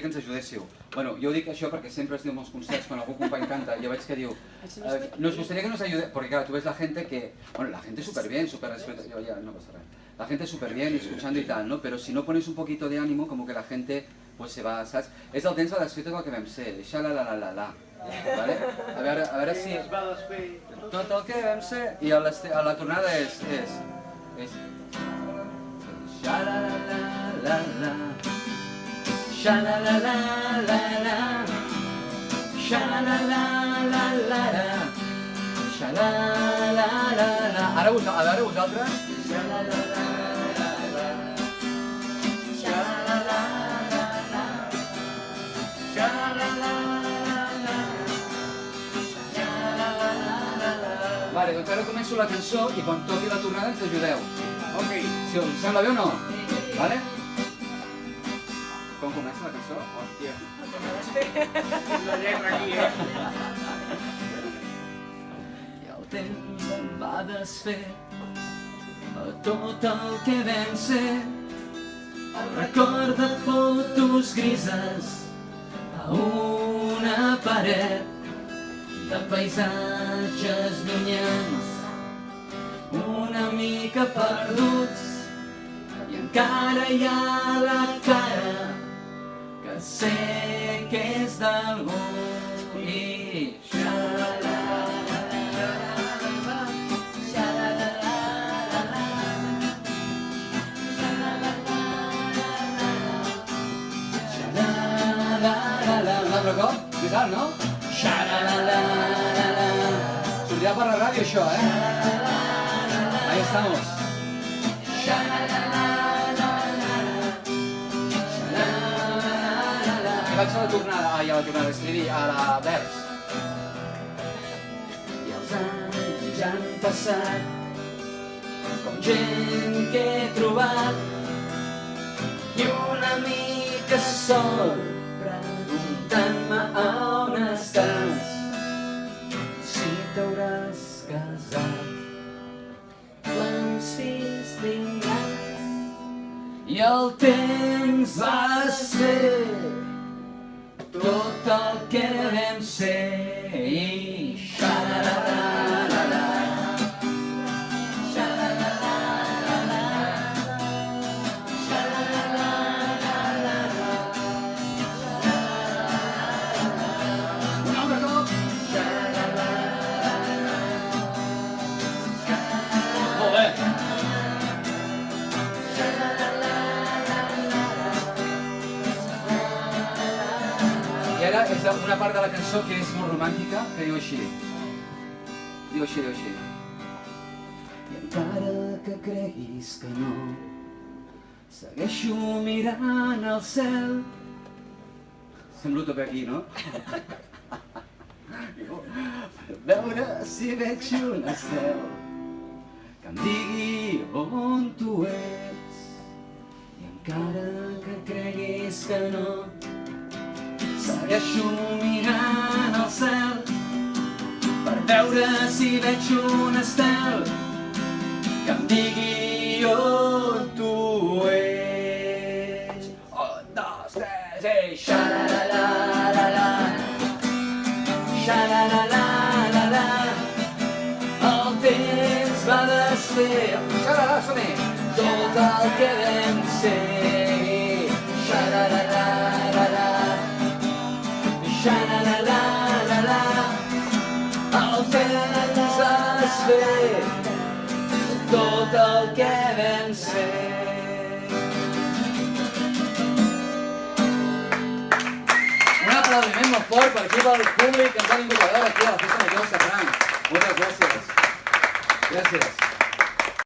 que ens ajudéssiu. Bueno, jo dic això perquè sempre es diu en els concerts, quan algú company canta, jo veig que diu nos gustaría que nos ayude, porque claro, tú ves la gente que, bueno, la gente súper bien, súper respeto, yo ya no pasa nada. La gente súper bien, escuchando y tal, ¿no? Pero si no pones un poquito de ánimo, como que la gente pues se va, ¿sabes? És el temps de desfer tot el que vam ser, xa-la-la-la-la-la. Vale? A veure si... Tot el que vam ser... I a la tornada és... Xa-la-la-la-la-la, xa-la-la-la-la-la, xa-la-la-la-la-la, xa-la-la-la-la. Ara vosaltres... Xa-la-la-la-la-la, xa-la-la-la-la-la, xa-la-la-la-la, xa-la-la-la-la. Vale, doncs ara començo la cançó i quan toqui la tornada ens ajudeu. Ok. Si us sembla bé o no? Vale? Com comença la cançó? Hòstia. La lletra aquí, I el temps em va desfer tot el que vam ser. Recorda fotos grises a una paret de paisatges llunyans una mica perduts i encara hi ha la cara que sé que és d'algú i un altre cop, més alt, no? Xa-la-la-la-la-la. Sortirà per la ràdio això, Ahí estamos. I vaig a la tornada, a la tornada, escrivir, a la vers. I els anys ja han passat com gent que he trobat i una mica sol preguntant-me on estàs, si t'hauràs casat, quants fills tindràs, i el temps va desfer tot el que vam ser i xa-la-la-la-la-la, xa-la-la-la-la-la, xa-la-la-la-la-la. Un altre cop. Molt bé. I ara és una part de la cançó que és molt romàntica, que diu així. Diu així. I encara que creguis que no, segueixo mirant al cel. Semblo tope aquí, no? Per veure si veig un estel que em digui on tu ets. I encara que creguis que no, segueixo mirant al cel per veure si veig un estel que em digui on tu ets. Un, dos, tres, i xa-la-la-la-la-la, xa-la-la-la-la-la. El temps va desfer, xa-la-la, som-hi, tot el que vam ser. Xa-la-la-la-la-la, xa-la-la-la-la-la. El temps va desfer tot el que vam ser. Un aplaudiment molt fort per aquí pel públic que ens ha vingut a veure aquí a la festa.